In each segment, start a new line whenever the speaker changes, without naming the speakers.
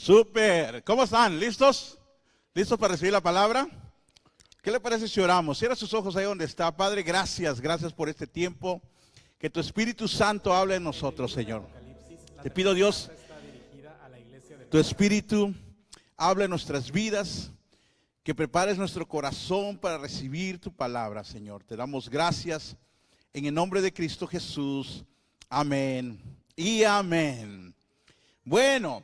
Súper. ¿Cómo están? ¿Listos? ¿Listos para recibir la palabra? ¿Qué le parece si oramos? Cierra sus ojos ahí donde está. Padre, gracias por este tiempo. Que tu Espíritu Santo hable en nosotros, Señor. Te pido, Dios, tu Espíritu hable en nuestras vidas. Que prepares nuestro corazón para recibir tu palabra, Señor. Te damos gracias en el nombre de Cristo Jesús. Amén y amén. Bueno,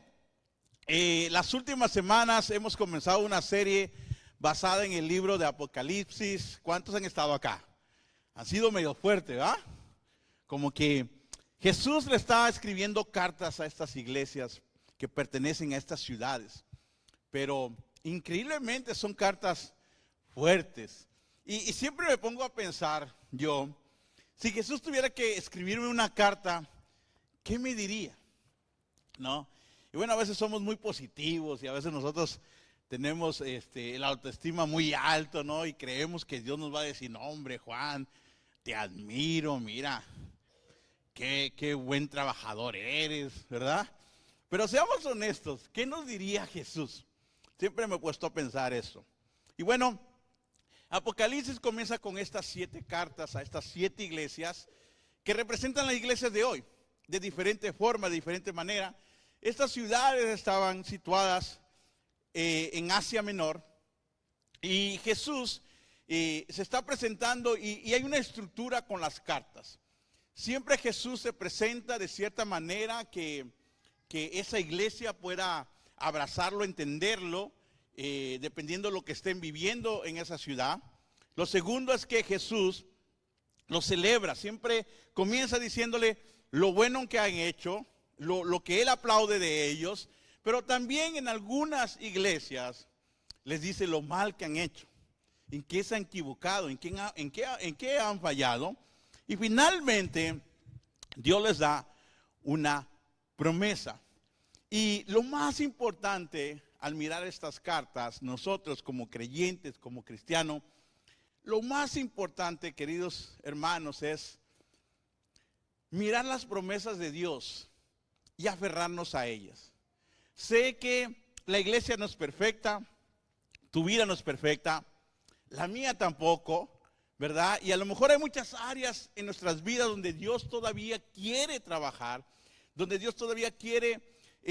las últimas semanas hemos comenzado una serie basada en el libro de Apocalipsis. ¿Cuántos han estado acá? Han sido medio fuerte, ¿verdad? Como que Jesús le está escribiendo cartas a estas iglesias que pertenecen a estas ciudades. Pero increíblemente son cartas fuertes. Y siempre me pongo a pensar yo, si Jesús tuviera que escribirme una carta, ¿qué me diría? ¿No? Y bueno, a veces somos muy positivos y a veces nosotros tenemos la autoestima muy alto, ¿no? Y creemos que Dios nos va a decir, no, hombre, Juan, te admiro, mira, qué buen trabajador eres, ¿verdad? Pero seamos honestos, ¿qué nos diría Jesús? Siempre me he puesto a pensar eso. Y bueno, Apocalipsis comienza con estas 7 cartas a estas 7 iglesias que representan las iglesias de hoy, de diferente forma, de diferente manera. Estas ciudades estaban situadas en Asia Menor y Jesús se está presentando y hay una estructura con las cartas. Siempre Jesús se presenta de cierta manera que esa iglesia pueda abrazarlo, entenderlo, dependiendo de lo que estén viviendo en esa ciudad. Lo segundo es que Jesús lo celebra, siempre comienza diciéndole lo bueno que han hecho, lo que él aplaude de ellos, pero también en algunas iglesias les dice lo mal que han hecho, en qué se han equivocado, en qué han fallado. Y finalmente Dios les da una promesa. Y lo más importante al mirar estas cartas, nosotros como creyentes, como cristianos, lo más importante, queridos hermanos, es mirar las promesas de Dios y aferrarnos a ellas. Sé que la iglesia no es perfecta, tu vida no es perfecta, la mía tampoco, ¿verdad? Y a lo mejor hay muchas áreas en nuestras vidas donde Dios todavía quiere trabajar, donde Dios todavía quiere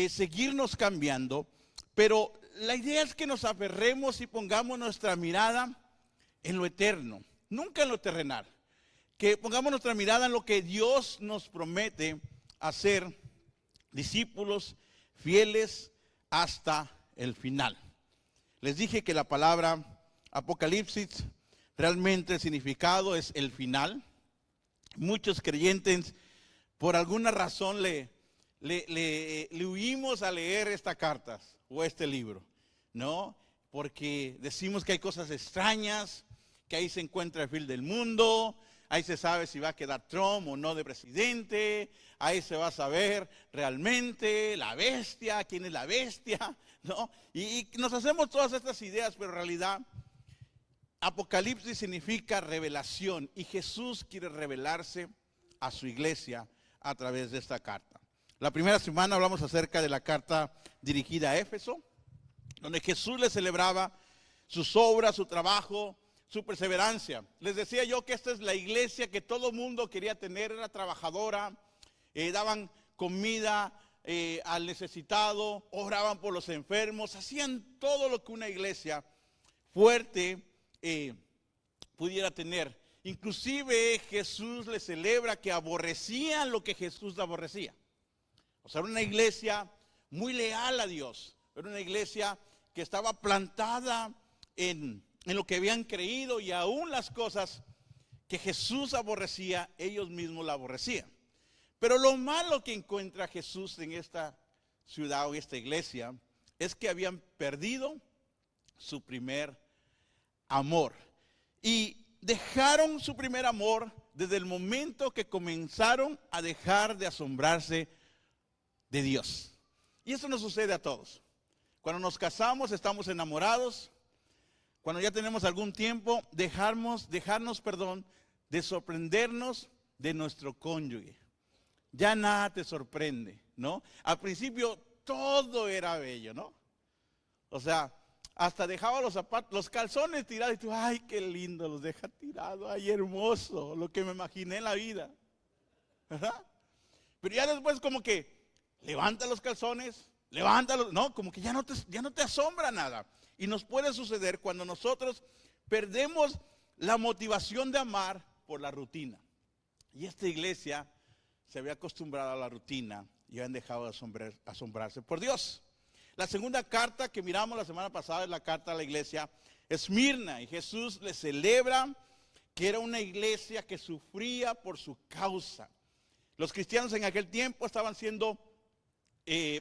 seguirnos cambiando, pero la idea es que nos aferremos y pongamos nuestra mirada en lo eterno, nunca en lo terrenal, que pongamos nuestra mirada en lo que Dios nos promete hacer discípulos fieles hasta el final. Les dije que la palabra Apocalipsis, realmente el significado es el final. Muchos creyentes por alguna razón le huimos a leer estas cartas o este libro, ¿no? Porque decimos que hay cosas extrañas, que ahí se encuentra el fin del mundo, ahí se sabe si va a quedar Trump o no de presidente, ahí se va a saber realmente la bestia, quién es la bestia, ¿no? Y nos hacemos todas estas ideas, pero en realidad Apocalipsis significa revelación y Jesús quiere revelarse a su iglesia a través de esta carta. La primera semana hablamos acerca de la carta dirigida a Éfeso, donde Jesús le celebraba sus obras, su trabajo, su perseverancia. Les decía yo que esta es la iglesia que todo mundo quería tener, era trabajadora, daban comida al necesitado, oraban por los enfermos, hacían todo lo que una iglesia fuerte pudiera tener. Inclusive Jesús le celebra que aborrecían lo que Jesús aborrecía. O sea, era una iglesia muy leal a Dios, era una iglesia que estaba plantada en lo que habían creído y aún las cosas que Jesús aborrecía, ellos mismos la aborrecían. Pero lo malo que encuentra Jesús en esta ciudad o esta iglesia es que habían perdido su primer amor. Y dejaron su primer amor desde el momento que comenzaron a dejar de asombrarse de Dios. Y eso nos sucede a todos. Cuando nos casamos, estamos enamorados. Cuando ya tenemos algún tiempo, dejarnos de sorprendernos de nuestro cónyuge. Ya nada te sorprende, ¿no? Al principio todo era bello, ¿no? O sea, hasta dejaba los zapatos, los calzones tirados y tú, ay, qué lindo, los deja tirados, ay, hermoso, lo que me imaginé en la vida, ¿verdad? Pero ya después como que levanta los calzones, levántalos, no, como que ya no te asombra nada. Y nos puede suceder cuando nosotros perdemos la motivación de amar por la rutina. Y esta iglesia se había acostumbrado a la rutina y han dejado de asombrarse por Dios. La segunda carta que miramos la semana pasada es la carta a la iglesia Esmirna. Y Jesús le celebra que era una iglesia que sufría por su causa. Los cristianos en aquel tiempo estaban siendo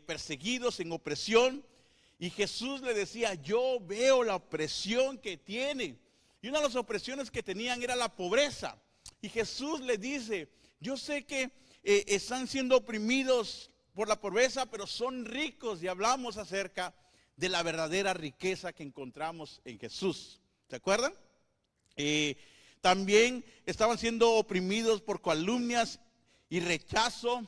perseguidos en opresión. Y Jesús le decía, yo veo la opresión que tienen. Y una de las opresiones que tenían era la pobreza. Y Jesús le dice, yo sé que están siendo oprimidos por la pobreza, pero son ricos. Y hablamos acerca de la verdadera riqueza que encontramos en Jesús. ¿Se acuerdan? También estaban siendo oprimidos por calumnias y rechazo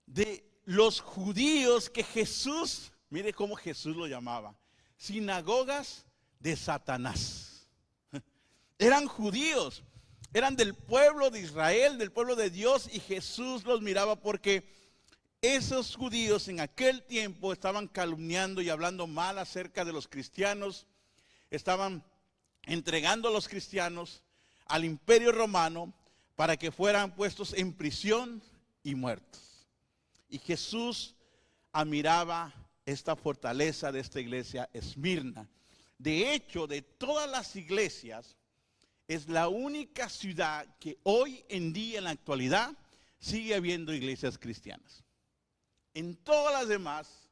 de los judíos que Jesús, mire cómo Jesús lo llamaba, sinagogas de Satanás. Eran judíos, eran del pueblo de Israel, del pueblo de Dios, y Jesús los miraba porque esos judíos en aquel tiempo estaban calumniando y hablando mal acerca de los cristianos, estaban entregando a los cristianos al imperio romano para que fueran puestos en prisión y muertos. Y Jesús admiraba esta fortaleza de esta iglesia Esmirna. De hecho, de todas las iglesias, es la única ciudad que hoy en día, en la actualidad, sigue habiendo iglesias cristianas. En todas las demás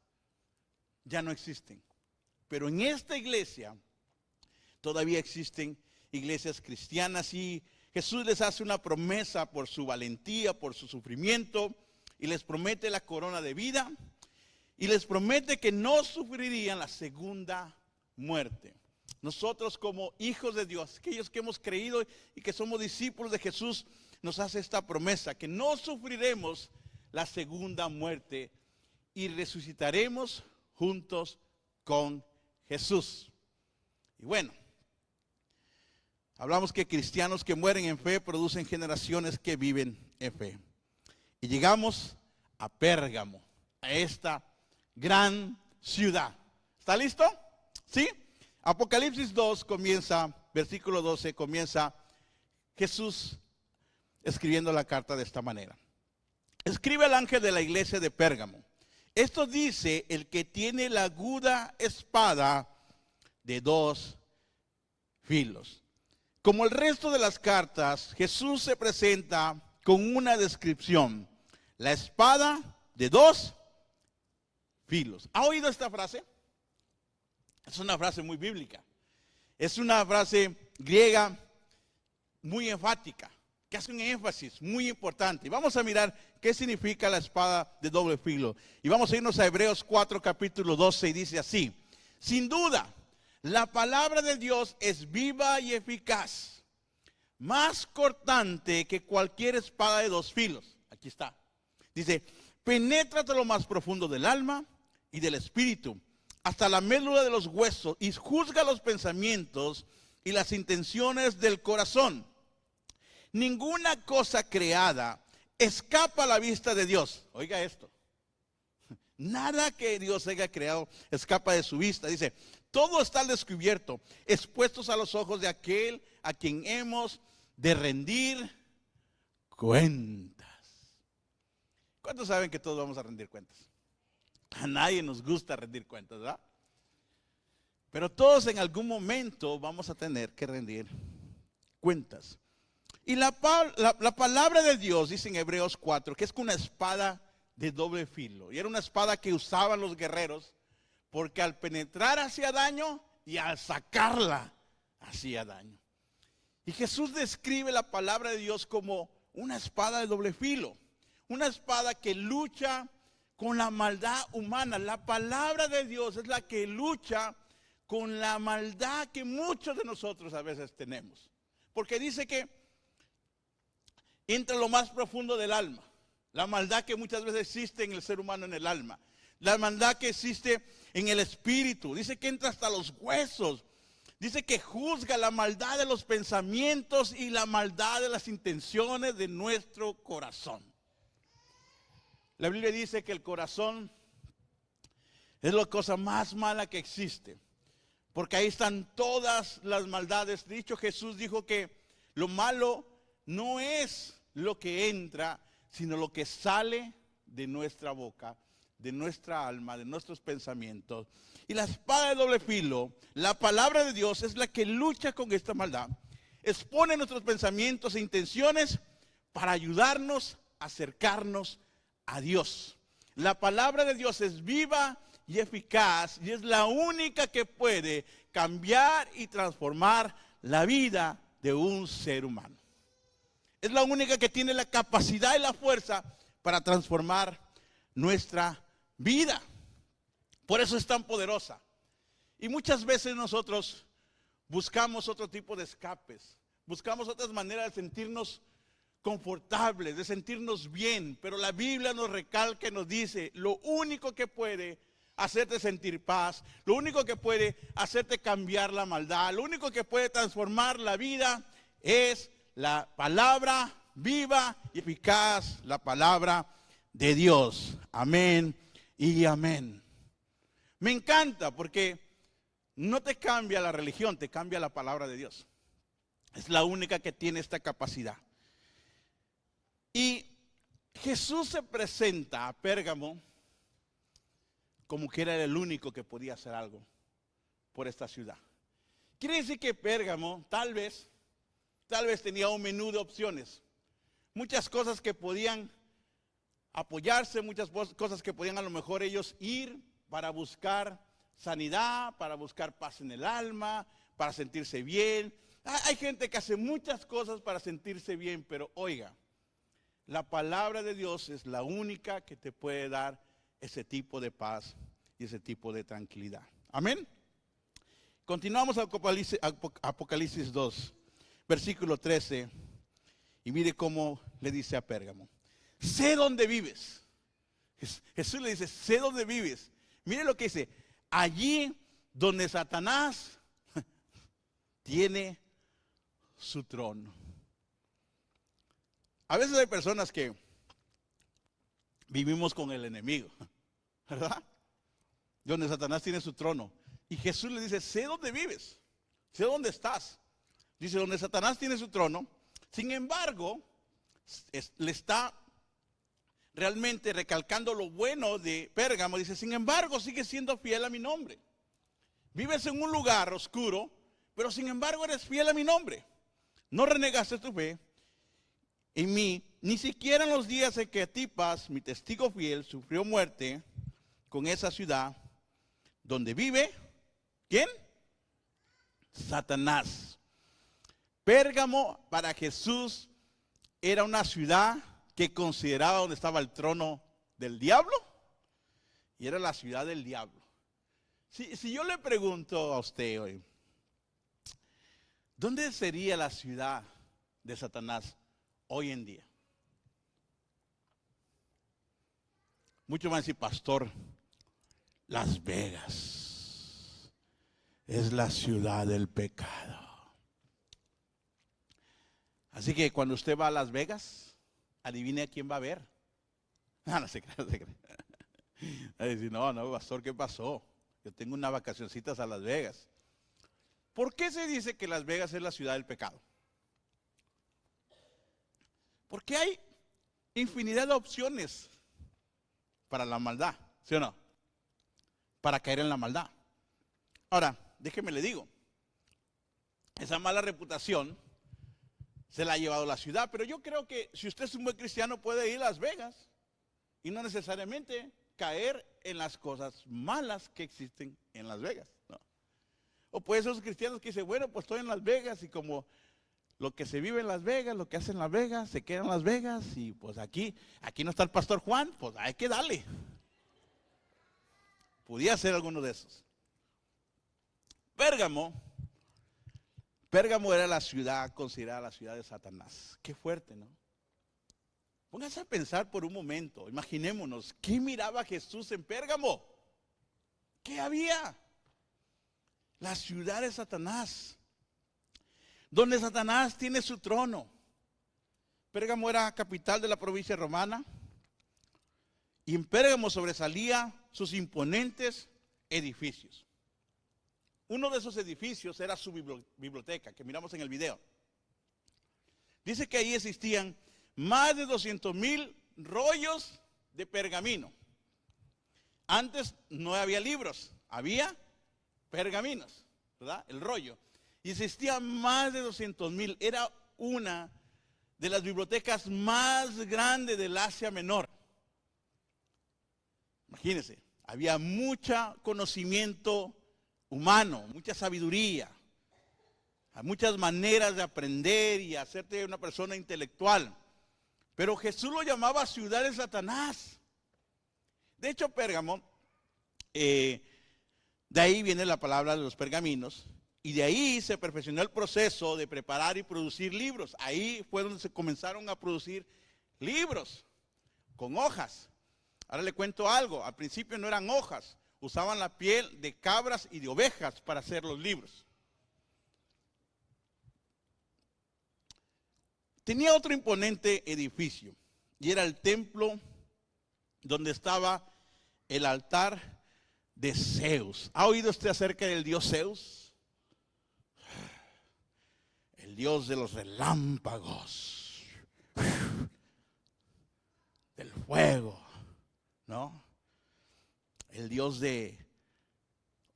ya no existen. Pero en esta iglesia todavía existen iglesias cristianas y Jesús les hace una promesa por su valentía, por su sufrimiento, y les promete la corona de vida y les promete que no sufrirían la segunda muerte. Nosotros como hijos de Dios, aquellos que hemos creído y que somos discípulos de Jesús, nos hace esta promesa, que no sufriremos la segunda muerte y resucitaremos juntos con Jesús. Y bueno, hablamos que cristianos que mueren en fe producen generaciones que viven en fe. Y llegamos a Pérgamo, a esta gran ciudad. ¿Está listo? ¿Sí? Apocalipsis 2 comienza, versículo 12, comienza Jesús escribiendo la carta de esta manera. Escribe al ángel de la iglesia de Pérgamo. Esto dice el que tiene la aguda espada de dos filos. Como el resto de las cartas, Jesús se presenta con una descripción. La espada de dos filos. ¿Ha oído esta frase? Es una frase muy bíblica. Es una frase griega muy enfática, que hace un énfasis muy importante. Y vamos a mirar qué significa la espada de doble filo. Y vamos a irnos a Hebreos 4, capítulo 12, y dice así: sin duda, la palabra de Dios es viva y eficaz, más cortante que cualquier espada de dos filos. Aquí está. Dice, penetra hasta lo más profundo del alma y del espíritu, hasta la médula de los huesos, y juzga los pensamientos y las intenciones del corazón. Ninguna cosa creada escapa a la vista de Dios. Oiga esto. Nada que Dios haya creado escapa de su vista. Dice, todo está al descubierto, expuestos a los ojos de aquel a quien hemos de rendir cuentas. ¿Cuántos saben que todos vamos a rendir cuentas? A nadie nos gusta rendir cuentas, ¿verdad? Pero todos en algún momento vamos a tener que rendir cuentas. Y la palabra de Dios dice en Hebreos 4 que es con una espada de doble filo. Y era una espada que usaban los guerreros porque al penetrar hacía daño y al sacarla hacía daño. Y Jesús describe la palabra de Dios como una espada de doble filo. Una espada que lucha con la maldad humana. La palabra de Dios es la que lucha con la maldad que muchos de nosotros a veces tenemos. Porque dice que entra lo más profundo del alma. La maldad que muchas veces existe en el ser humano, en el alma. La maldad que existe en el espíritu. Dice que entra hasta los huesos. Dice que juzga la maldad de los pensamientos y la maldad de las intenciones de nuestro corazón. La Biblia dice que el corazón es la cosa más mala que existe, porque ahí están todas las maldades. De hecho, Jesús dijo que lo malo no es lo que entra, sino lo que sale de nuestra boca, de nuestra alma, de nuestros pensamientos. Y la espada de doble filo, la palabra de Dios, es la que lucha con esta maldad. Expone nuestros pensamientos e intenciones para ayudarnos a acercarnos a Dios. La palabra de Dios es viva y eficaz y es la única que puede cambiar y transformar la vida de un ser humano. Es la única que tiene la capacidad y la fuerza para transformar nuestra vida. Por eso es tan poderosa. Y muchas veces nosotros buscamos otro tipo de escapes, buscamos otras maneras de sentirnos confortables, de sentirnos bien. Pero la Biblia nos recalca y nos dice, lo único que puede hacerte sentir paz, lo único que puede hacerte cambiar la maldad, lo único que puede transformar la vida es la palabra viva y eficaz, la palabra de Dios. Amén y amén. Me encanta porque no te cambia la religión, te cambia la palabra de Dios. Es la única que tiene esta capacidad. Y Jesús se presenta a Pérgamo como que era el único que podía hacer algo por esta ciudad. Quiere decir que Pérgamo tal vez tenía un menú de opciones. Muchas cosas que podían apoyarse, muchas cosas que podían a lo mejor ellos ir para buscar sanidad, para buscar paz en el alma, para sentirse bien. Hay gente que hace muchas cosas para sentirse bien, pero oiga, la palabra de Dios es la única que te puede dar ese tipo de paz y ese tipo de tranquilidad. Amén. Continuamos a Apocalipsis 2, versículo 13. Y mire cómo le dice a Pérgamo: sé dónde vives. Jesús le dice, sé dónde vives. Mire lo que dice: allí donde Satanás tiene su trono. A veces hay personas que vivimos con el enemigo, ¿verdad? Donde Satanás tiene su trono. Y Jesús le dice, sé dónde vives, sé dónde estás. Dice, donde Satanás tiene su trono. Sin embargo, le está realmente recalcando lo bueno de Pérgamo. Dice, sin embargo, sigue siendo fiel a mi nombre. Vives en un lugar oscuro, pero sin embargo eres fiel a mi nombre. No renegaste tu fe en mí, ni siquiera en los días en que Antipas, mi testigo fiel, sufrió muerte con esa ciudad donde vive, ¿quién? Satanás. Pérgamo para Jesús era una ciudad que consideraba donde estaba el trono del diablo y era la ciudad del diablo. Si yo le pregunto a usted hoy, ¿dónde sería la ciudad de Satanás hoy en día? Muchos van a decir, pastor, Las Vegas es la ciudad del pecado. Así que cuando usted va a Las Vegas, adivine a quién va a ver. No se crea, no se crea. Va a decir, no, pastor, ¿qué pasó? Yo tengo unas vacacioncitas a Las Vegas. ¿Por qué se dice que Las Vegas es la ciudad del pecado? Porque hay infinidad de opciones para la maldad, ¿sí o no? Para caer en la maldad. Ahora, déjeme le digo, esa mala reputación se la ha llevado la ciudad, pero yo creo que si usted es un buen cristiano puede ir a Las Vegas y no necesariamente caer en las cosas malas que existen en Las Vegas, ¿no? O puede ser esos cristianos que dicen, bueno, pues estoy en Las Vegas y como lo que se vive en Las Vegas, lo que hacen en Las Vegas, se queda en Las Vegas y pues aquí no está el pastor Juan, pues hay que darle. Podía ser alguno de esos. Pérgamo era la ciudad considerada la ciudad de Satanás. Qué fuerte, ¿no? Pónganse a pensar por un momento, imaginémonos, ¿qué miraba Jesús en Pérgamo? ¿Qué había? La ciudad de Satanás, donde Satanás tiene su trono. Pérgamo era capital de la provincia romana y en Pérgamo sobresalía sus imponentes edificios. Uno de esos edificios era su biblioteca, que miramos en el video. Dice que ahí existían más de 200,000 rollos de pergamino. Antes no había libros, había pergaminos, ¿verdad? El rollo. Y existían más de 200,000. Era una de las bibliotecas más grandes del Asia Menor. Imagínense, había mucho conocimiento humano, mucha sabiduría, muchas maneras de aprender y hacerte una persona intelectual. Pero Jesús lo llamaba ciudad de Satanás. De hecho, Pérgamo, de ahí viene la palabra de los pergaminos, y de ahí se perfeccionó el proceso de preparar y producir libros. Ahí fue donde se comenzaron a producir libros con hojas. Ahora le cuento algo, al principio no eran hojas, usaban la piel de cabras y de ovejas para hacer los libros. Tenía otro imponente edificio, y era el templo donde estaba el altar de Zeus. ¿Ha oído usted acerca del dios Zeus? El dios de los relámpagos, del fuego, ¿no? El dios de...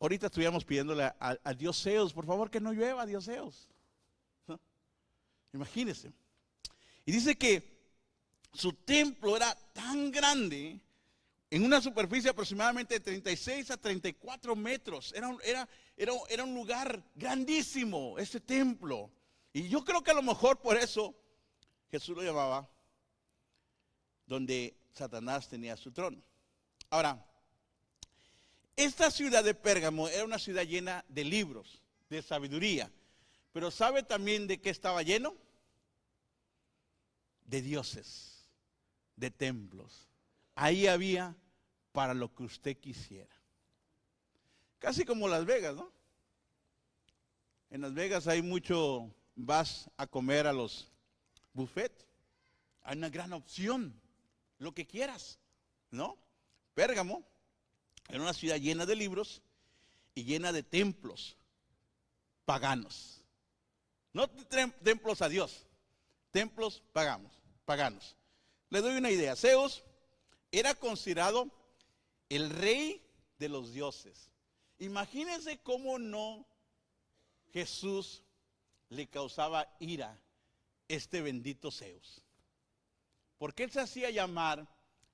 Ahorita estuviéramos pidiéndole al dios Zeus, por favor que no llueva, dios Zeus, ¿no? Imagínense. Y dice que su templo era tan grande, en una superficie aproximadamente de 36 a 34 metros. Era un lugar grandísimo, ese templo. Y yo creo que a lo mejor por eso Jesús lo llamaba donde Satanás tenía su trono. Ahora, esta ciudad de Pérgamo era una ciudad llena de libros, de sabiduría. Pero ¿sabe también de qué estaba lleno? De dioses, de templos. Ahí había para lo que usted quisiera. Casi como Las Vegas, ¿no? En Las Vegas hay mucho, vas a comer a los buffets, hay una gran opción, lo que quieras, ¿no? Pérgamo era una ciudad llena de libros y llena de templos paganos. No templos a Dios, templos paganos. Le doy una idea. Zeus era considerado el rey de los dioses. Imagínense cómo no Jesús le causaba ira este bendito Zeus. Porque él se hacía llamar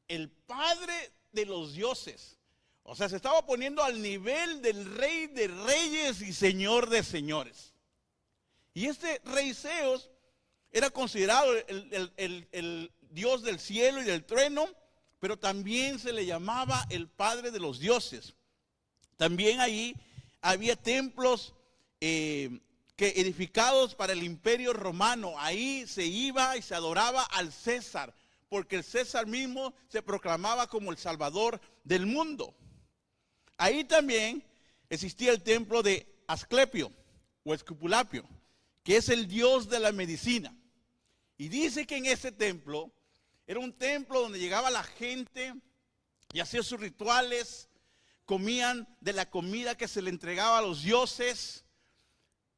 el padre de los dioses. O sea, se estaba poniendo al nivel del rey de reyes y señor de señores. Y este rey Zeus era considerado el dios del cielo y del trueno, pero también se le llamaba el padre de los dioses. También ahí había templos que edificados para el imperio romano. Ahí se iba y se adoraba al César, porque el César mismo se proclamaba como el salvador del mundo. Ahí también existía el templo de Asclepio o Esculapio, que es el dios de la medicina. Y dice que en ese templo era un templo donde llegaba la gente y hacía sus rituales, comían de la comida que se le entregaba a los dioses,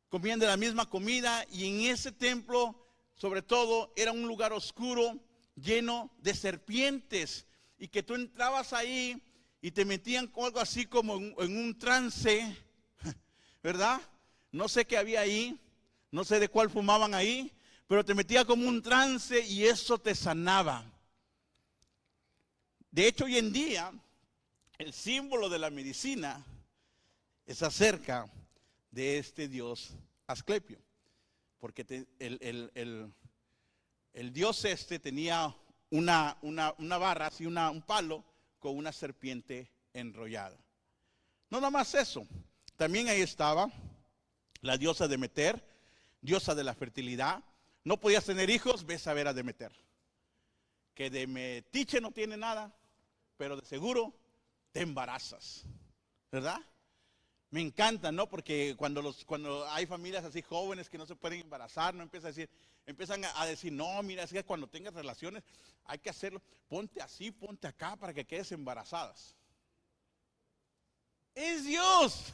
comían de la misma comida, y en ese templo, sobre todo, era un lugar oscuro, lleno de serpientes, y que tú entrabas ahí y te metían con algo así como en un trance, ¿verdad? No sé qué había ahí, no sé de cuál fumaban ahí, pero te metía como un trance y eso te sanaba. De hecho, hoy en día, el símbolo de la medicina es acerca de este dios Asclepio, porque el dios este tenía una barra, así un palo con una serpiente enrollada. No nada más eso, también ahí estaba la diosa Demeter, diosa de la fertilidad. No podías tener hijos, ves a ver a Demeter. que de metiche no tiene nada, pero de seguro te embarazas, ¿verdad? Me encanta, ¿no? Porque cuando hay familias así jóvenes que no se pueden embarazar, no empiezan a decir, no, mira, es que cuando tengas relaciones hay que hacerlo, ponte así, ponte acá para que quedes embarazadas. Es Dios,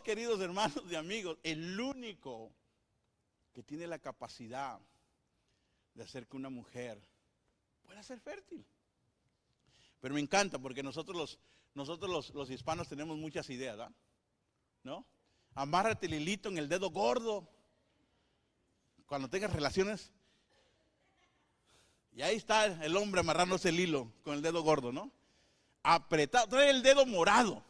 queridos hermanos y amigos, el único que tiene la capacidad de hacer que una mujer pueda ser fértil. Pero me encanta porque nosotros los hispanos tenemos muchas ideas, ¿verdad? ¿No? Amárrate el hilito en el dedo gordo cuando tengas relaciones. Y ahí está el hombre amarrándose el hilo con el dedo gordo, ¿no? Apretado, trae el dedo morado.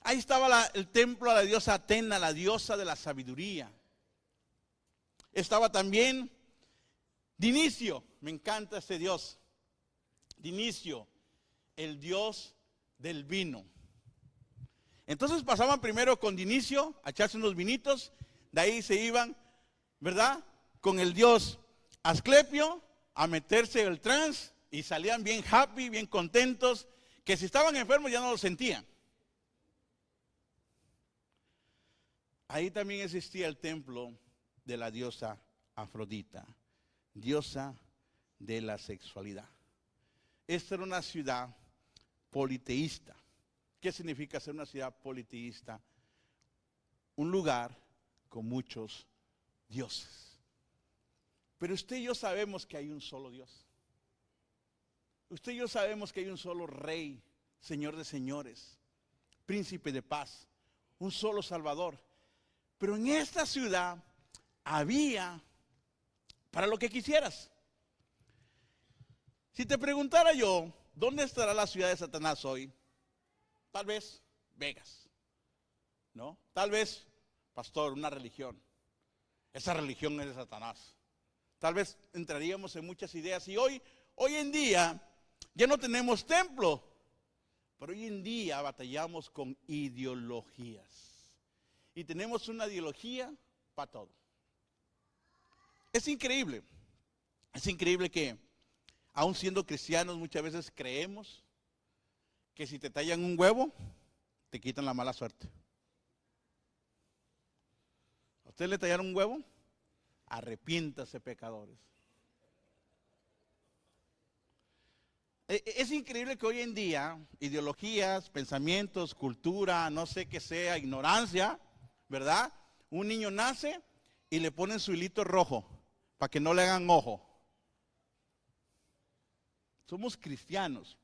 Ahí estaba el templo a la diosa Atena, la diosa de la sabiduría. Estaba también Dinicio, me encanta este dios. Dinicio, el dios del vino. Entonces pasaban primero con Dinicio a echarse unos vinitos, de ahí se iban, ¿verdad? Con el dios Asclepio a meterse el trance y salían bien happy, bien contentos, que si estaban enfermos ya no lo sentían. Ahí también existía el templo de la diosa Afrodita, diosa de la sexualidad. Esta era una ciudad politeísta. ¿Qué significa ser una ciudad politeísta? Un lugar con muchos dioses. Pero usted y yo sabemos que hay un solo Dios. Usted y yo sabemos que hay un solo Rey, Señor de señores, Príncipe de paz, un solo Salvador. Pero en esta ciudad había para lo que quisieras. Si te preguntara yo, ¿dónde estará la ciudad de Satanás hoy? Tal vez Vegas, ¿no? Tal vez, pastor, una religión. Esa religión es de Satanás. Tal vez entraríamos en muchas ideas y hoy en día ya no tenemos templo, pero hoy en día batallamos con ideologías. Y tenemos una ideología para todo. Es increíble que aún siendo cristianos muchas veces creemos que si te tallan un huevo, te quitan la mala suerte. ¿A usted le tallaron un huevo? Arrepiéntase, pecadores. Es increíble que hoy en día ideologías, pensamientos, cultura, no sé qué sea, ignorancia, ¿verdad? Un niño nace y le ponen su hilito rojo para que no le hagan ojo. Somos cristianos.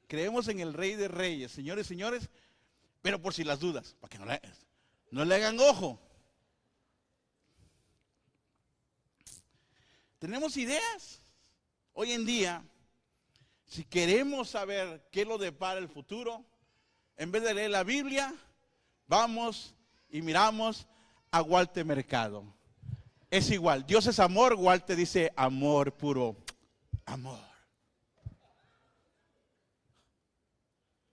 Creemos en el Rey de Reyes, señores, pero por si las dudas, para que no le hagan ojo. Tenemos ideas. Hoy en día, si queremos saber qué lo depara el futuro, en vez de leer la Biblia, vamos y miramos a Walter Mercado. Es igual, Dios es amor, Walter dice amor puro, amor.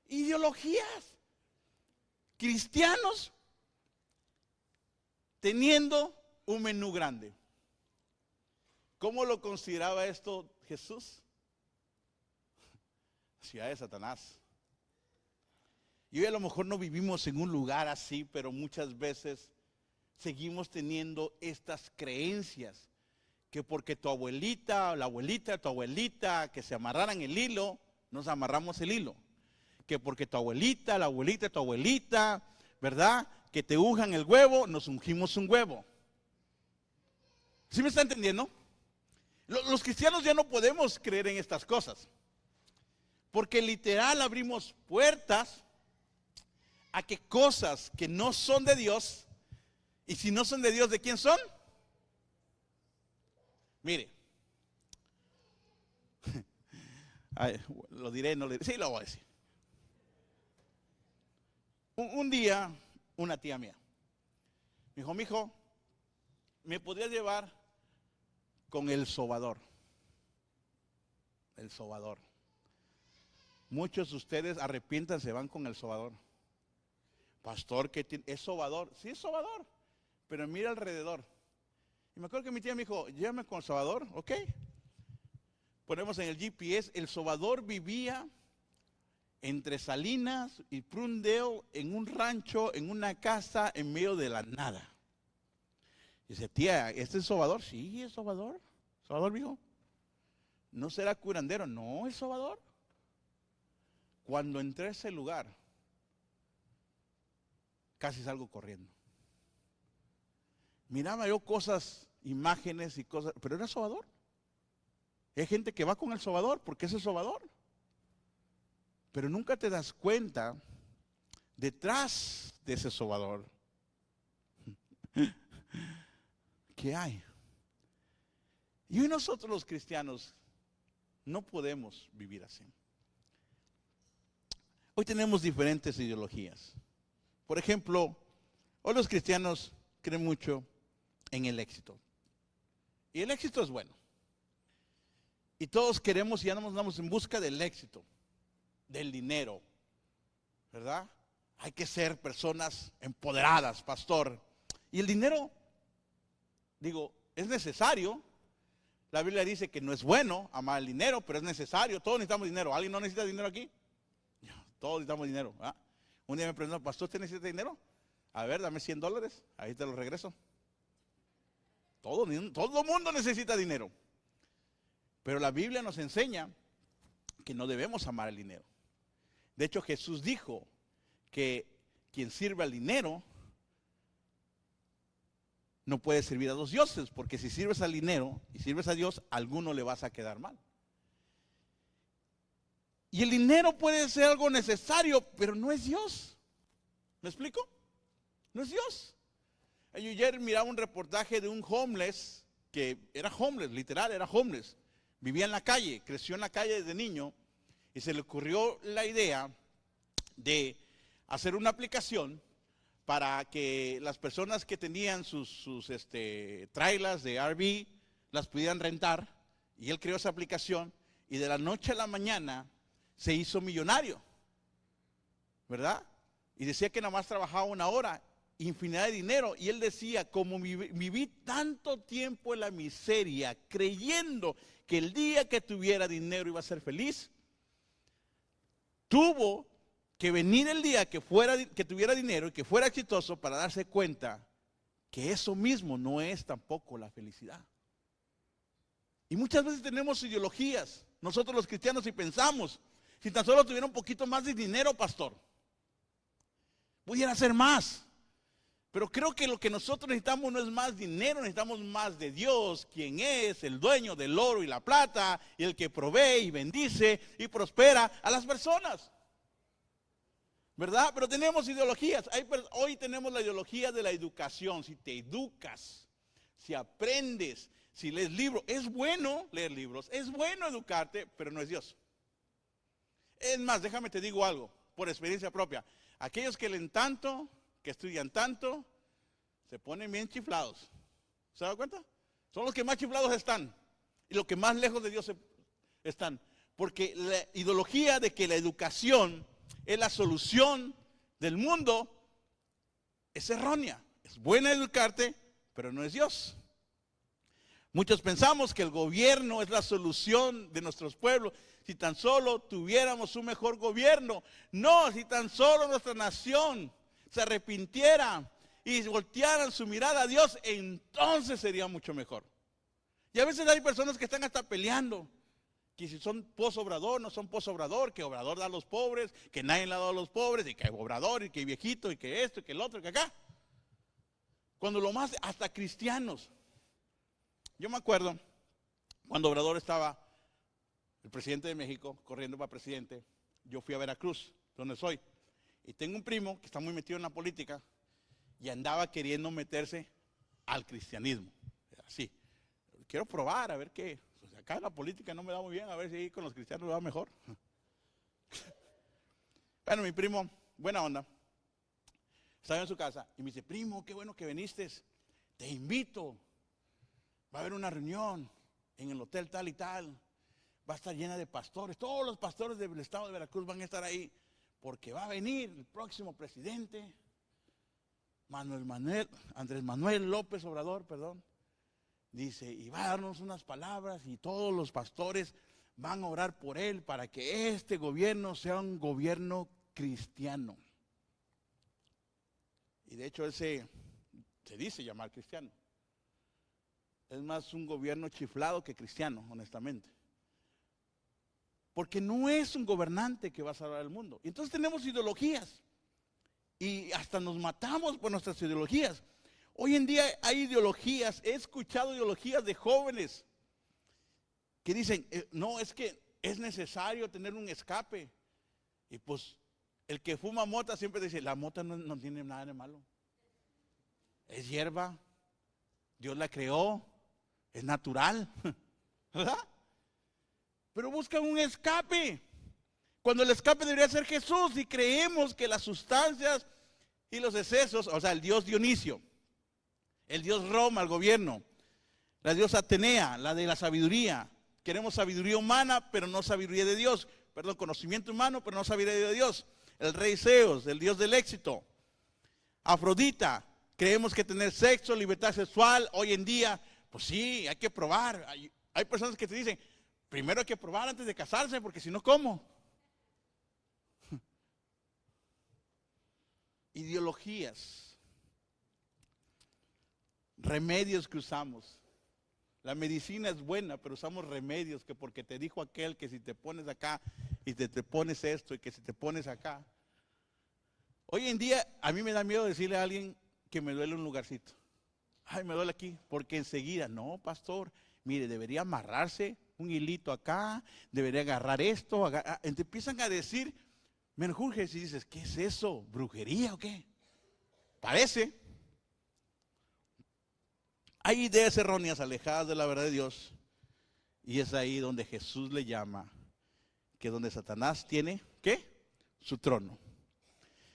Ideologías, cristianos teniendo un menú grande. ¿Cómo lo consideraba esto Jesús? Ciudad de Satanás. Y hoy a lo mejor no vivimos en un lugar así, pero muchas veces seguimos teniendo estas creencias, que porque tu abuelita, la abuelita de tu abuelita, que se amarraran el hilo, nos amarramos el hilo. Que porque tu abuelita, la abuelita de tu abuelita, ¿verdad? Que te unjan el huevo, nos ungimos un huevo. ¿Sí me está entendiendo? Los cristianos ya no podemos creer en estas cosas, porque literal abrimos puertas a que cosas que no son de Dios, y si no son de Dios, ¿de quién son? Mire, ay, lo diré, no lo diré, sí lo voy a decir. Un día, una tía mía me dijo, mijo, ¿me podrías llevar con el sobador? El sobador. Muchos de ustedes arrepientan, se van con el sobador. Pastor, que es sobador. Sí, es sobador, pero mira alrededor. Y me acuerdo que mi tía me dijo, llévame con el sobador, ok. Ponemos en el GPS, el sobador vivía entre Salinas y Prundale, en un rancho, en una casa, en medio de la nada. Y dice, tía, ¿este es sobador? Sí, es sobador. ¿Sobador, viejo? ¿No será curandero? No, es sobador. Cuando entré a ese lugar, casi salgo corriendo. Miraba yo cosas, imágenes y cosas, pero era sobador. Hay gente que va con el sobador porque es el sobador. Pero nunca te das cuenta, detrás de ese sobador, ¿qué hay? Y hoy nosotros los cristianos no podemos vivir así. Hoy tenemos diferentes ideologías. Por ejemplo, hoy los cristianos creen mucho en el éxito. Y el éxito es bueno. Y todos queremos y andamos en busca del éxito, del dinero, ¿verdad? Hay que ser personas empoderadas, pastor. Y el dinero, digo, es necesario. La Biblia dice que no es bueno amar el dinero, pero es necesario. Todos necesitamos dinero. ¿Alguien no necesita dinero aquí? Todos necesitamos dinero. ¿Ah? Un día me preguntó, pastor, ¿usted necesita dinero? A ver, dame $100, ahí te lo regreso. Todo el mundo necesita dinero. Pero la Biblia nos enseña que no debemos amar el dinero. De hecho, Jesús dijo que quien sirve al dinero no puede servir a dos dioses, porque si sirves al dinero y sirves a Dios, a alguno le vas a quedar mal. Y el dinero puede ser algo necesario, pero no es Dios. ¿Me explico? No es Dios. Yo ayer miraba un reportaje de un homeless, que era homeless, literal, era homeless. Vivía en la calle, creció en la calle desde niño, y se le ocurrió la idea de hacer una aplicación para que las personas que tenían sus trailers de RV las pudieran rentar. Y él creó esa aplicación y de la noche a la mañana se hizo millonario, ¿verdad? Y decía que nada más trabajaba 1 hora, infinidad de dinero. Y él decía, como viví tanto tiempo en la miseria, creyendo que el día que tuviera dinero iba a ser feliz, tuvo que venir el día que tuviera dinero y que fuera exitoso para darse cuenta que eso mismo no es tampoco la felicidad. Y muchas veces tenemos ideologías, nosotros los cristianos, y pensamos, si tan solo tuviera un poquito más de dinero, pastor, pudiera hacer más. Pero creo que lo que nosotros necesitamos no es más dinero, necesitamos más de Dios, quien es el dueño del oro y la plata, y el que provee y bendice y prospera a las personas, ¿verdad? Pero tenemos ideologías. Hoy tenemos la ideología de la educación. Si te educas, si aprendes, si lees libros, es bueno leer libros, es bueno educarte, pero no es Dios. Es más, déjame te digo algo, por experiencia propia. Aquellos que leen tanto, que estudian tanto, se ponen bien chiflados. ¿Se dan cuenta? Son los que más chiflados están y los que más lejos de Dios están. Porque la ideología de que la educación es la solución del mundo es errónea. Es buena educarte, pero no es Dios. Muchos pensamos que el gobierno es la solución de nuestros pueblos. Si tan solo tuviéramos un mejor gobierno. No, si tan solo nuestra nación se arrepintiera y voltearan su mirada a Dios, entonces sería mucho mejor. Y a veces hay personas que están hasta peleando, que si son posobrador, no son posobrador, que Obrador da a los pobres, que nadie le ha dado a los pobres, y que Obrador, y que viejito, y que esto, y que el otro, y que acá. Cuando lo más, hasta cristianos. Yo me acuerdo cuando Obrador estaba, el presidente de México, corriendo para presidente, yo fui a Veracruz, donde soy, y tengo un primo que está muy metido en la política y andaba queriendo meterse al cristianismo. Así, quiero probar a ver qué. Acá en la política no me da muy bien, a ver si con los cristianos me va mejor. Bueno, mi primo, buena onda, estaba en su casa y me dice, primo, qué bueno que viniste, te invito. Va a haber una reunión en el hotel tal y tal. Va a estar llena de pastores. Todos los pastores del estado de Veracruz van a estar ahí. Porque va a venir el próximo presidente. Andrés Manuel López Obrador, perdón, dice, y va a darnos unas palabras y todos los pastores van a orar por él para que este gobierno sea un gobierno cristiano. Y de hecho él se dice llamar cristiano. Es más un gobierno chiflado que cristiano, honestamente. Porque no es un gobernante que va a salvar el mundo. Y entonces tenemos ideologías. Y hasta nos matamos por nuestras ideologías. Hoy en día hay ideologías, he escuchado ideologías de jóvenes que dicen, no, es que es necesario tener un escape. Y pues el que fuma mota siempre dice, la mota no tiene nada de malo. Es hierba, Dios la creó, es natural, ¿verdad? Pero buscan un escape. Cuando el escape debería ser Jesús, y creemos que las sustancias y los excesos, o sea, el dios Dionisio, el dios Roma, el gobierno, la diosa Atenea, la de la sabiduría. Queremos sabiduría humana, pero no sabiduría de Dios. Perdón, conocimiento humano, pero no sabiduría de Dios. El rey Zeus, el dios del éxito. Afrodita, creemos que tener sexo, libertad sexual, hoy en día, pues sí, hay que probar. Hay personas que te dicen, primero hay que probar antes de casarse, porque si no, ¿cómo? Ideologías, remedios que usamos. La medicina es buena, pero usamos remedios que porque te dijo aquel que si te pones acá y te pones esto y que si te pones acá. Hoy en día a mí me da miedo decirle a alguien que me duele un lugarcito. Ay, me duele aquí, porque enseguida, no, pastor, mire, debería amarrarse un hilito acá, debería agarrar esto, te empiezan a decir menjurjes y dices, ¿qué es eso? ¿Brujería o qué? Parece. Hay ideas erróneas alejadas de la verdad de Dios, y es ahí donde Jesús le llama, que donde Satanás tiene, ¿qué? Su trono.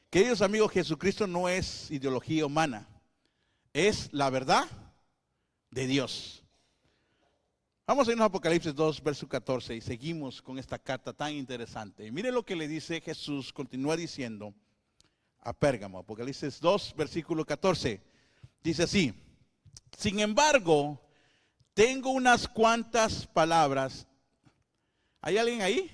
Queridos amigos, Jesucristo no es ideología humana, es la verdad de Dios. Vamos a irnos a Apocalipsis 2, verso 14, y seguimos con esta carta tan interesante. Y mire lo que le dice Jesús, continúa diciendo a Pérgamo, Apocalipsis 2, versículo 14, dice así: sin embargo, tengo unas cuantas palabras. ¿Hay alguien ahí?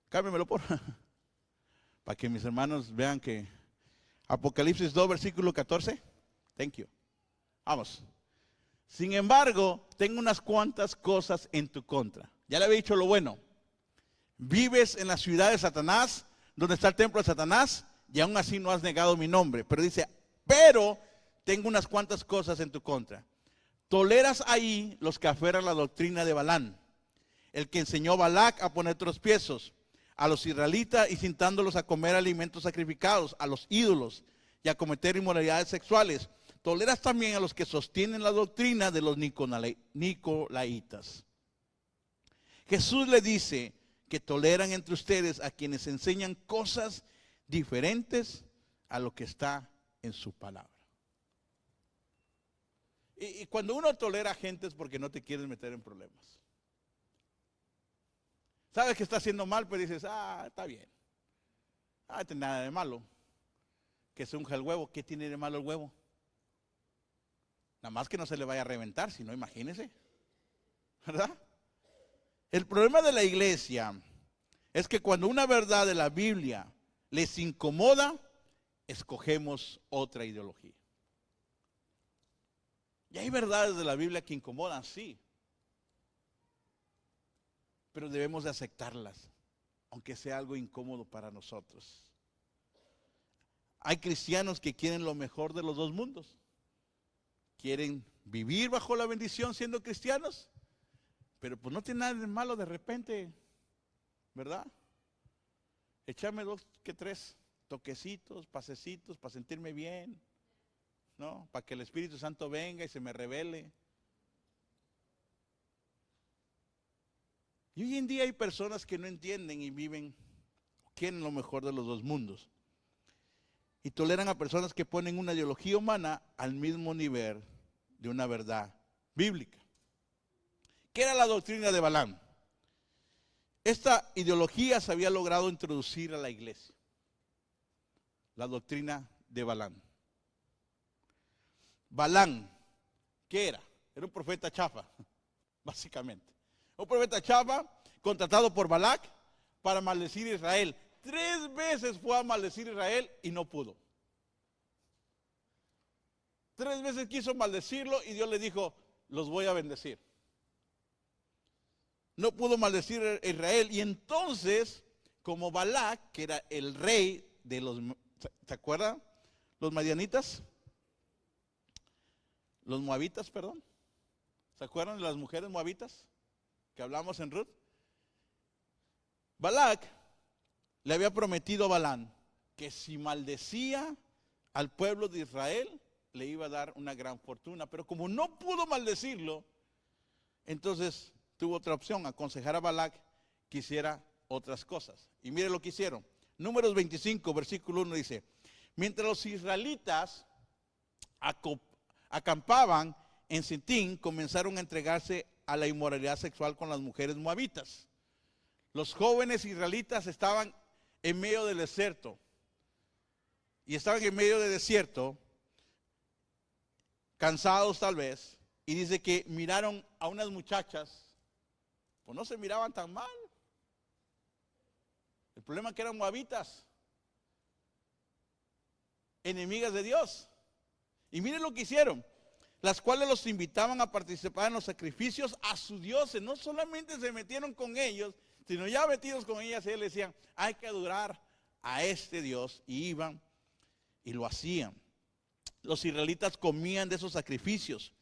Cámbiamelo para que mis hermanos vean que Apocalipsis 2, versículo 14. Thank you. Vamos. Sin embargo, tengo unas cuantas cosas en tu contra. Ya le había dicho lo bueno. Vives en la ciudad de Satanás, donde está el templo de Satanás, y aún así no has negado mi nombre. Pero dice, pero tengo unas cuantas cosas en tu contra. Toleras ahí los que aferran la doctrina de Balán, el que enseñó a Balac a poner tropiezos a los israelitas, y incitándolos a comer alimentos sacrificados a los ídolos y a cometer inmoralidades sexuales. Toleras también a los que sostienen la doctrina de los nicolaitas. Jesús le dice que toleran entre ustedes a quienes enseñan cosas diferentes a lo que está en su palabra. Y cuando uno tolera a gente es porque no te quieres meter en problemas. Sabes que está haciendo mal, pero dices, está bien. No tiene nada de malo. Que se unja el huevo. ¿Qué tiene de malo el huevo? Nada más que no se le vaya a reventar, si no, imagínese. ¿Verdad? El problema de la iglesia es que cuando una verdad de la Biblia les incomoda, escogemos otra ideología. Y hay verdades de la Biblia que incomodan, sí. Pero debemos de aceptarlas, aunque sea algo incómodo para nosotros. Hay cristianos que quieren lo mejor de los dos mundos. Quieren vivir bajo la bendición siendo cristianos, pero pues no tiene nada de malo de repente, ¿verdad? Echarme 2 que 3 toquecitos, pasecitos para sentirme bien, ¿no? Para que el Espíritu Santo venga y se me revele. Y hoy en día hay personas que no entienden y viven, quieren lo mejor de los dos mundos. Y toleran a personas que ponen una ideología humana al mismo nivel de una verdad bíblica. ¿Qué era la doctrina de Balaam? Esta ideología se había logrado introducir a la iglesia. la doctrina de Balán. Balán, ¿qué era? Era un profeta chafa, básicamente. Un profeta chafa contratado por Balac para maldecir a Israel. 3 veces fue a maldecir a Israel y no pudo. 3 veces quiso maldecirlo y Dios le dijo, los voy a bendecir. No pudo maldecir a Israel. Y entonces, como Balac, que era el rey de los, ¿se acuerdan? Los madianitas. Los moabitas, perdón. ¿Se acuerdan de las mujeres moabitas que hablamos en Ruth? Balac le había prometido a Balán que si maldecía al pueblo de Israel, le iba a dar una gran fortuna. Pero como no pudo maldecirlo, entonces tuvo otra opción, aconsejar a Balac que hiciera otras cosas. Y mire lo que hicieron. Números 25, versículo 1 dice, mientras los israelitas acampaban en Sitín, comenzaron a entregarse a la inmoralidad sexual con las mujeres moabitas. Los jóvenes israelitas estaban en medio del desierto. Y estaban en medio del desierto, cansados tal vez, y dice que miraron a unas muchachas, pues no se miraban tan mal. El problema es que eran moabitas, enemigas de Dios. Y miren lo que hicieron, las cuales los invitaban a participar en los sacrificios a sus dioses. No solamente se metieron con ellos, sino ya metidos con ellas, ellos le decían, hay que adorar a este Dios. Y iban y lo hacían. Los israelitas comían de esos sacrificios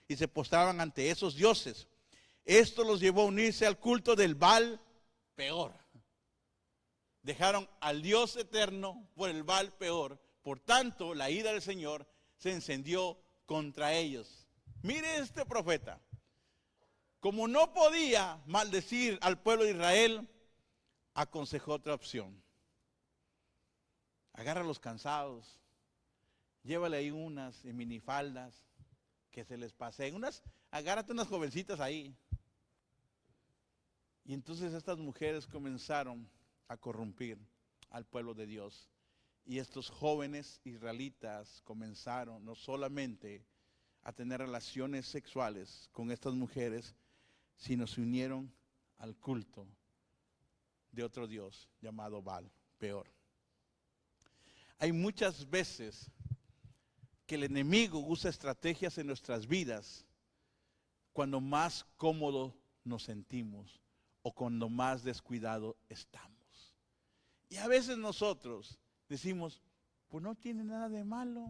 y se postraban ante esos dioses. Esto los llevó a unirse al culto del Baal peor. Dejaron al Dios eterno por el Baal peor. Por tanto, la ira del Señor se encendió contra ellos. Mire este profeta. Como no podía maldecir al pueblo de Israel, aconsejó otra opción. Agarra a los cansados, llévale ahí unas en minifaldas que se les paseen. Agárrate unas jovencitas ahí. Y entonces estas mujeres comenzaron a corrompir al pueblo de Dios. Y estos jóvenes israelitas comenzaron no solamente a tener relaciones sexuales con estas mujeres, sino se unieron al culto de otro Dios llamado Baal, peor. Hay muchas veces que el enemigo usa estrategias en nuestras vidas cuando más cómodos nos sentimos o cuando más descuidados estamos. Y a veces nosotros decimos, pues no tiene nada de malo.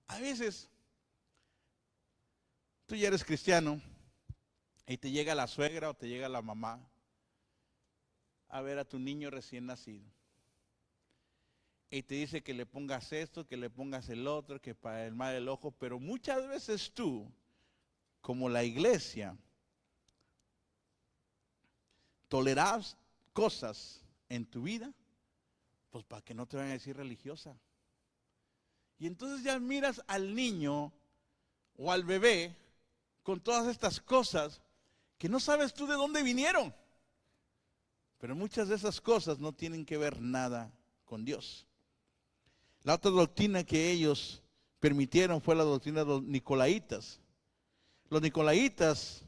A veces tú ya eres cristiano y te llega la suegra o te llega la mamá a ver a tu niño recién nacido. Y te dice que le pongas esto, que le pongas el otro, que para el mal del ojo. Pero muchas veces tú, como la iglesia, toleras cosas en tu vida, pues para que no te vayan a decir religiosa. Y entonces ya miras al niño o al bebé con todas estas cosas que no sabes tú de dónde vinieron. Pero muchas de esas cosas no tienen que ver nada con Dios. La otra doctrina que ellos permitieron fue la doctrina de los nicolaitas. Los nicolaitas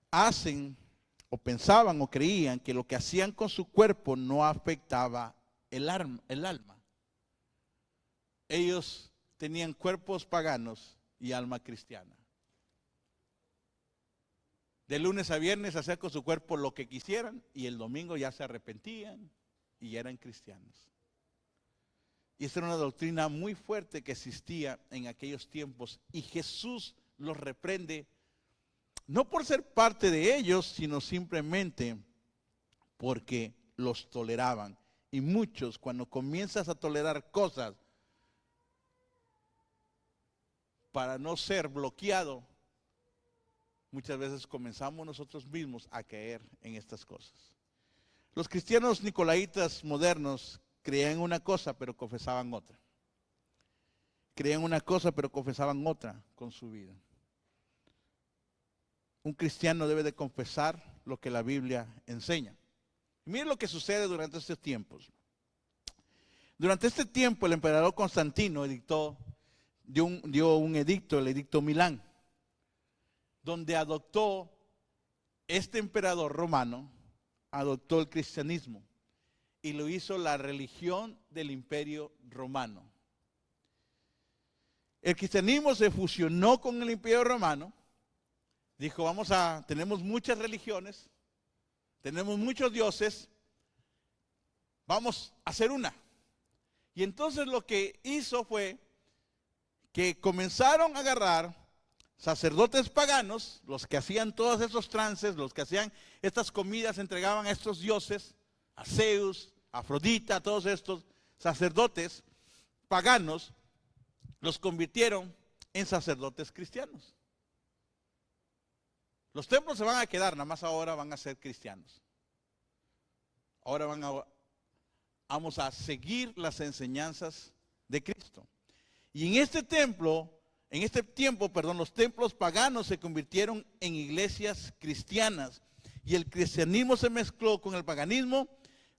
hacen o pensaban o creían que lo que hacían con su cuerpo no afectaba el alma. Ellos tenían cuerpos paganos y alma cristiana. De lunes a viernes hacían con su cuerpo lo que quisieran y el domingo ya se arrepentían y ya eran cristianos. Y esta era una doctrina muy fuerte que existía en aquellos tiempos y Jesús los reprende, no por ser parte de ellos, sino simplemente porque los toleraban. Y muchos, cuando comienzas a tolerar cosas para no ser bloqueado, muchas veces comenzamos nosotros mismos a caer en estas cosas. Los cristianos nicolaitas modernos creían una cosa, pero confesaban otra. Creían una cosa, pero confesaban otra con su vida. Un cristiano debe de confesar lo que la Biblia enseña. Y miren lo que sucede durante estos tiempos. Durante este tiempo el emperador Constantino dio un edicto, el edicto Milán, donde adoptó este emperador romano, adoptó el cristianismo y lo hizo la religión del imperio romano. El cristianismo se fusionó con el imperio romano. Dijo, tenemos muchas religiones, tenemos muchos dioses, vamos a hacer una. Y entonces lo que hizo fue que comenzaron a agarrar sacerdotes paganos, los que hacían todos esos trances, los que hacían estas comidas, entregaban a estos dioses, a Zeus, a Afrodita, a todos estos sacerdotes paganos, los convirtieron en sacerdotes cristianos. Los templos se van a quedar, nada más ahora van a ser cristianos. Ahora vamos a seguir las enseñanzas de Cristo. Y en este tiempo, los templos paganos se convirtieron en iglesias cristianas. Y el cristianismo se mezcló con el paganismo,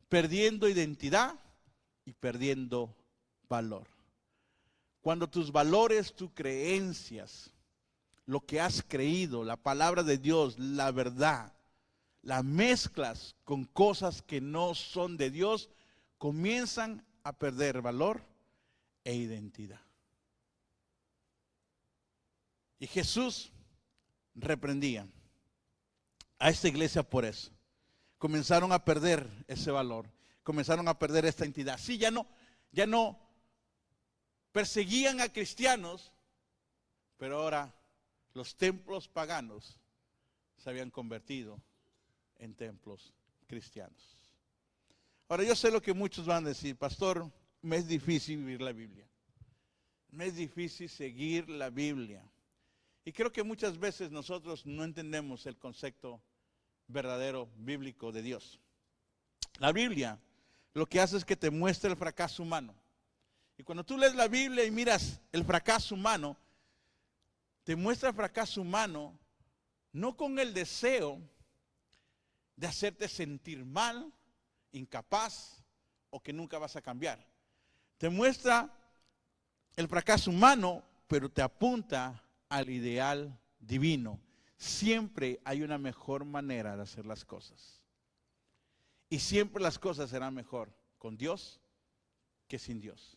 perdiendo identidad y perdiendo valor. Cuando tus valores, tus creencias, lo que has creído, la palabra de Dios, la verdad, la mezclas con cosas que no son de Dios, comienzan a perder valor e identidad. Y Jesús reprendía a esta iglesia por eso. Comenzaron a perder ese valor, comenzaron a perder esta entidad. Sí, ya no perseguían a cristianos, pero ahora los templos paganos se habían convertido en templos cristianos. Ahora yo sé lo que muchos van a decir, pastor, me es difícil vivir la Biblia. Me es difícil seguir la Biblia. Y creo que muchas veces nosotros no entendemos el concepto verdadero bíblico de Dios. La Biblia lo que hace es que te muestra el fracaso humano. Y cuando tú lees la Biblia y miras el fracaso humano, te muestra el fracaso humano no con el deseo de hacerte sentir mal, incapaz o que nunca vas a cambiar. Te muestra el fracaso humano, pero te apunta al ideal divino. Siempre hay una mejor manera de hacer las cosas. Y siempre las cosas serán mejor con Dios que sin Dios.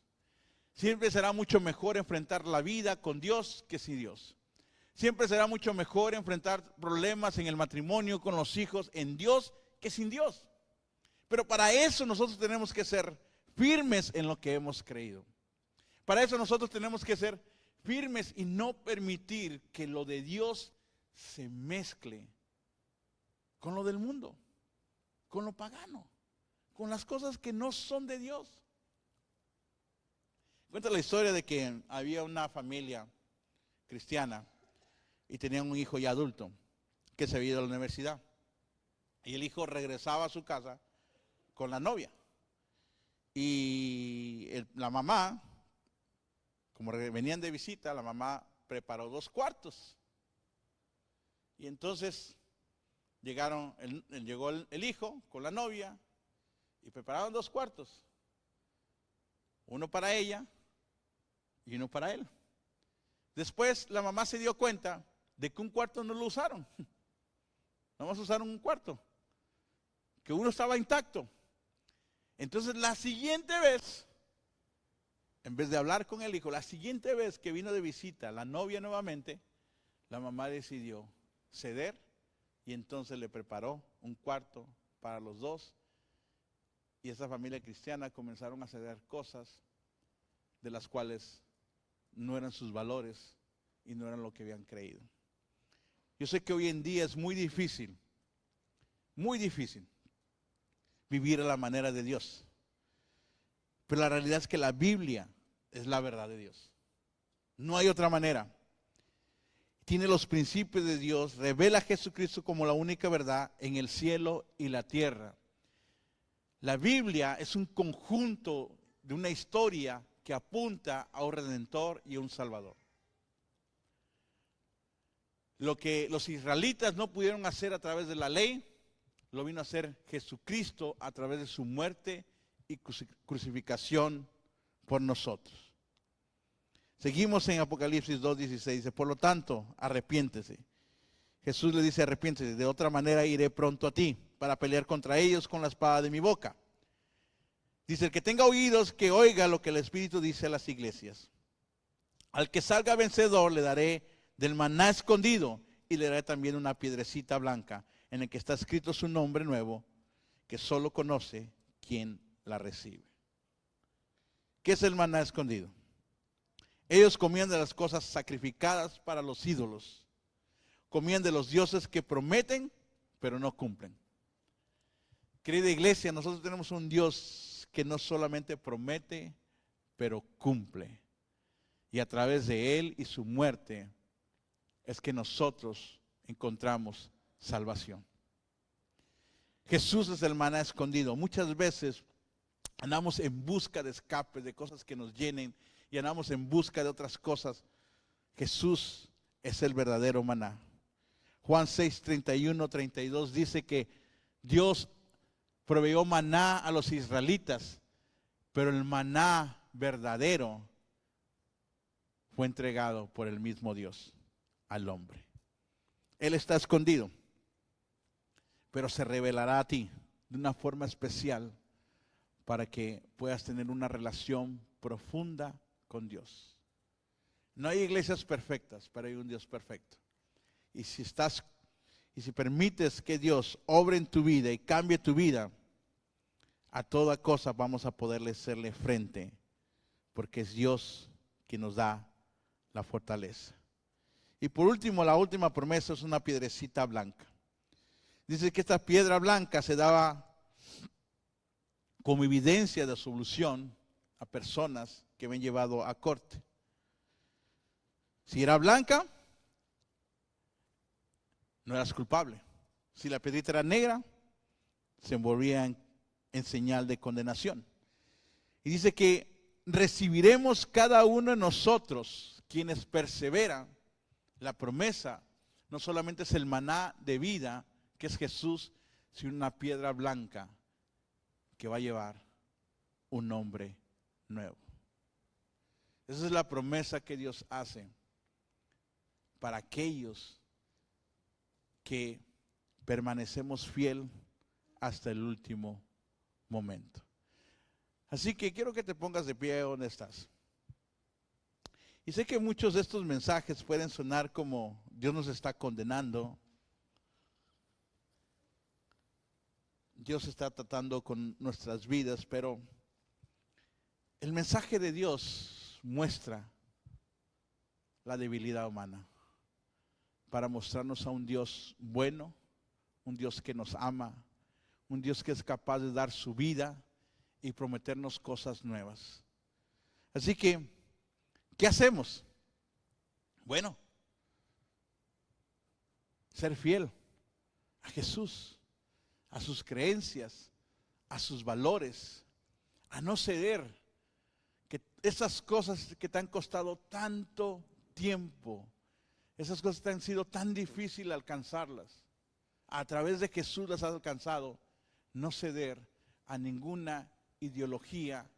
Siempre será mucho mejor enfrentar la vida con Dios que sin Dios. Siempre será mucho mejor enfrentar problemas en el matrimonio, con los hijos, en Dios que sin Dios. Pero para eso nosotros tenemos que ser firmes en lo que hemos creído. Para eso nosotros tenemos que ser firmes y no permitir que lo de Dios se mezcle con lo del mundo, con lo pagano, con las cosas que no son de Dios. Cuenta la historia de que había una familia cristiana y tenían un hijo ya adulto que se había ido a la universidad. Y el hijo regresaba a su casa con la novia. Y la mamá, como venían de visita, la mamá preparó 2 cuartos. Y entonces llegó el hijo con la novia y prepararon 2 cuartos. Uno para ella y uno para él. Después la mamá se dio cuenta de que un cuarto no lo usaron. Nada más usaron un cuarto, que uno estaba intacto. Entonces la siguiente vez, en vez de hablar con el hijo, la siguiente vez que vino de visita la novia nuevamente, la mamá decidió ceder y entonces le preparó un cuarto para los dos. Y esa familia cristiana comenzaron a ceder cosas de las cuales no eran sus valores y no eran lo que habían creído. Yo sé que hoy en día es muy difícil vivir a la manera de Dios. Pero la realidad es que la Biblia es la verdad de Dios. No hay otra manera. Tiene los principios de Dios, revela a Jesucristo como la única verdad en el cielo y la tierra. La Biblia es un conjunto de una historia que apunta a un Redentor y a un Salvador. Lo que los israelitas no pudieron hacer a través de la ley, lo vino a hacer Jesucristo a través de su muerte y crucificación por nosotros. Seguimos en Apocalipsis 2:16, dice, por lo tanto, arrepiéntese. Jesús le dice, arrepiéntese, de otra manera iré pronto a ti para pelear contra ellos con la espada de mi boca. Dice, el que tenga oídos, que oiga lo que el Espíritu dice a las iglesias. Al que salga vencedor le daré del maná escondido y le daré también una piedrecita blanca en el que está escrito su nombre nuevo, que solo conoce quien la recibe. ¿Qué es el maná escondido? Ellos comían de las cosas sacrificadas para los ídolos. Comían de los dioses que prometen, pero no cumplen. Querida iglesia, nosotros tenemos un Dios que no solamente promete, pero cumple. Y a través de Él y su muerte es que nosotros encontramos salvación. Jesús es el maná escondido. Muchas veces andamos en busca de escape, de cosas que nos llenen, y andamos en busca de otras cosas. Jesús es el verdadero maná. Juan 6:31-32 dice que Dios proveyó maná a los israelitas, pero el maná verdadero fue entregado por el mismo Dios al hombre. Él está escondido, pero se revelará a ti de una forma especial para que puedas tener una relación profunda con Dios. No hay iglesias perfectas, pero hay un Dios perfecto. Y si permites que Dios obre en tu vida y cambie tu vida, a toda cosa vamos a poderle hacerle frente, porque es Dios quien nos da la fortaleza. Y por último, la última promesa es una piedrecita blanca. Dice que esta piedra blanca se daba como evidencia de absolución a personas que habían llevado a corte. Si era blanca, no eras culpable. Si la piedrita era negra, se envolvía en señal de condenación. Y dice que recibiremos cada uno de nosotros, quienes perseveran, la promesa. No solamente es el maná de vida, que es Jesús, sino una piedra blanca que va a llevar un nombre nuevo. Esa es la promesa que Dios hace para aquellos que permanecemos fiel hasta el último momento. Así que quiero que te pongas de pie donde estás. Y sé que muchos de estos mensajes pueden sonar como Dios nos está condenando. Dios está tratando con nuestras vidas, pero el mensaje de Dios muestra la debilidad humana para mostrarnos a un Dios bueno, un Dios que nos ama, un Dios que es capaz de dar su vida y prometernos cosas nuevas. Así que, ¿qué hacemos? Bueno, ser fiel a Jesús, a sus creencias, a sus valores, a no ceder, que esas cosas que te han costado tanto tiempo, esas cosas que te han sido tan difícil alcanzarlas, a través de Jesús las has alcanzado, no ceder a ninguna ideología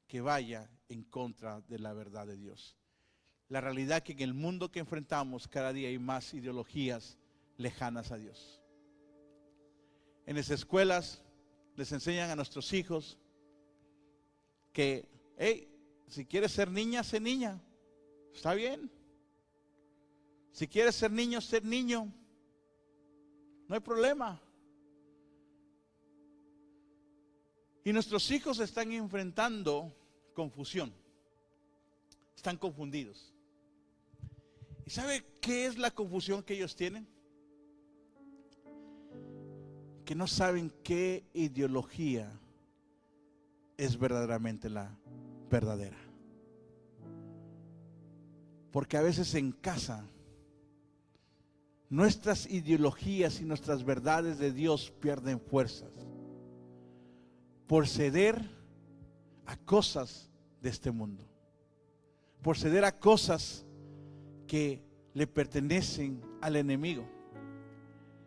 que vaya en contra de la verdad de Dios. La realidad que en el mundo que enfrentamos cada día hay más ideologías lejanas a Dios. En las escuelas les enseñan a nuestros hijos que, hey, si quieres ser niña, sé niña. Está bien. Si quieres ser niño, sé niño. No hay problema. Y nuestros hijos están enfrentando confusión. Están confundidos. ¿Y sabe qué es la confusión que ellos tienen? Que no saben qué ideología es verdaderamente la verdadera. Porque a veces en casa nuestras ideologías y nuestras verdades de Dios pierden fuerzas por ceder a cosas de este mundo, por ceder a cosas que le pertenecen al enemigo.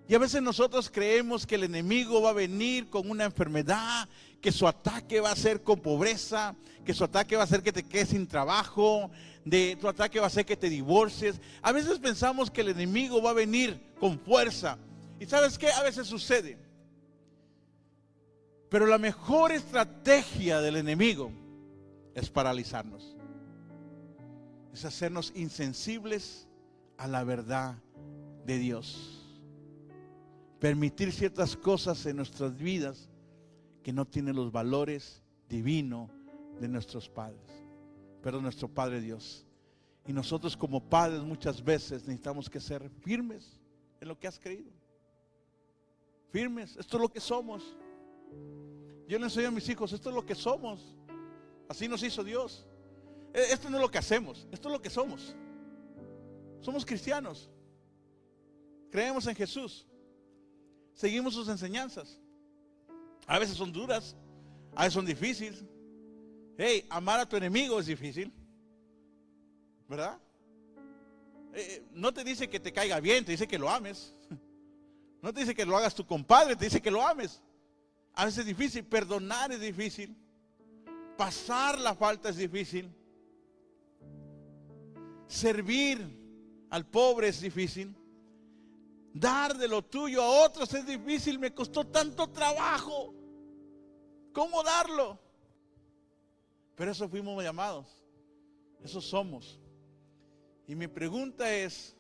Y a veces nosotros creemos que el enemigo va a venir con una enfermedad, que su ataque va a ser con pobreza, que su ataque va a ser que te quedes sin trabajo, tu ataque va a ser que te divorcies. A veces pensamos que el enemigo va a venir con fuerza. ¿Y sabes qué? A veces sucede. Pero la mejor estrategia del enemigo es paralizarnos. Es hacernos insensibles a la verdad de Dios. Permitir ciertas cosas en nuestras vidas que no tienen los valores divinos de nuestros padres, pero nuestro Padre Dios. Y nosotros como padres muchas veces necesitamos que ser firmes en lo que has creído. Firmes, esto es lo que somos. Yo le enseño a mis hijos, esto es lo que somos. Así nos hizo Dios. Esto no es lo que hacemos, esto es lo que somos. Somos cristianos. Creemos en Jesús. Seguimos sus enseñanzas. A veces son duras, a veces son difíciles. Hey, amar a tu enemigo es difícil, ¿verdad? No te dice que te caiga bien, te dice que lo ames. No te dice que lo hagas tu compadre, te dice que lo ames. A veces es difícil, perdonar es difícil, pasar la falta es difícil, servir al pobre es difícil. Dar de lo tuyo a otros es difícil, me costó tanto trabajo. ¿Cómo darlo? Pero eso fuimos llamados, eso somos. Y mi pregunta es,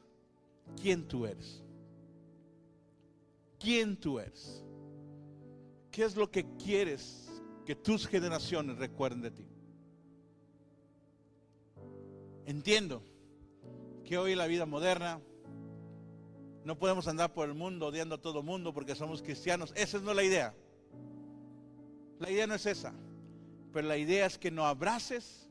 ¿quién tú eres? ¿Quién tú eres? ¿Qué es lo que quieres que tus generaciones recuerden de ti? Entiendo que hoy en la vida moderna no podemos andar por el mundo odiando a todo el mundo porque somos cristianos. Esa no es la idea. La idea no es esa. Pero la idea es que no abraces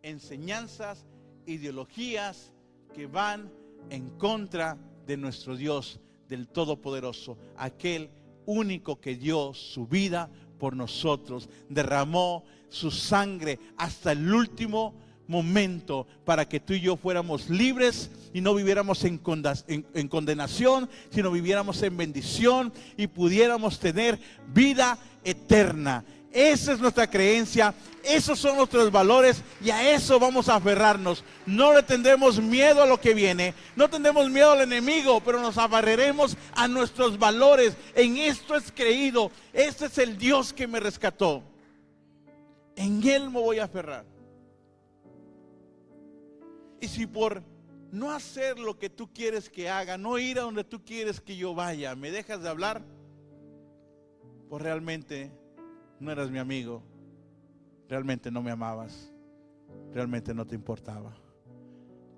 enseñanzas, ideologías que van en contra de nuestro Dios, del Todopoderoso, aquel único que dio su vida por nosotros, derramó su sangre hasta el último momento para que tú y yo fuéramos libres y no viviéramos en condenación, sino viviéramos en bendición y pudiéramos tener vida eterna. Esa es nuestra creencia, esos son nuestros valores y a eso vamos a aferrarnos. No le tendremos miedo a lo que viene, no tendremos miedo al enemigo, pero nos aferraremos a nuestros valores. En esto es creído, este es el Dios que me rescató. En Él me voy a aferrar. Y si por no hacer lo que tú quieres que haga, no ir a donde tú quieres que yo vaya, me dejas de hablar, pues realmente no eras mi amigo, realmente no me amabas, realmente no te importaba.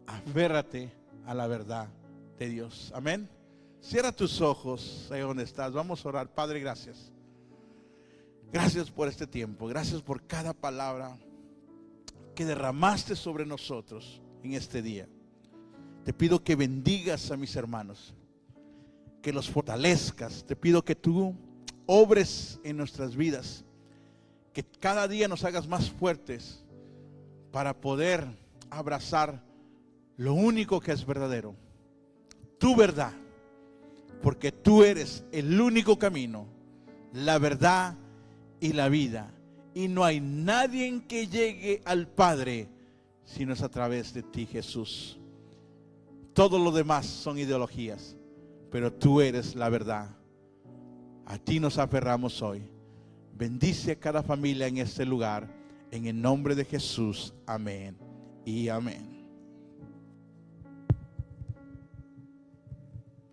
Aférrate a la verdad de Dios. Amén. Cierra tus ojos ahí donde estás. Vamos a orar. Padre, gracias. Gracias por este tiempo. Gracias por cada palabra que derramaste sobre nosotros en este día. Te pido que bendigas a mis hermanos, que los fortalezcas. Te pido que tú obres en nuestras vidas, que cada día nos hagas más fuertes para poder abrazar lo único que es verdadero, tu verdad, porque tú eres el único camino, la verdad y la vida, y no hay nadie que llegue al Padre si no es a través de ti, Jesús. Todo lo demás son ideologías, pero tú eres la verdad. A ti nos aferramos hoy. Bendice a cada familia en este lugar, en el nombre de Jesús. Amén y amén.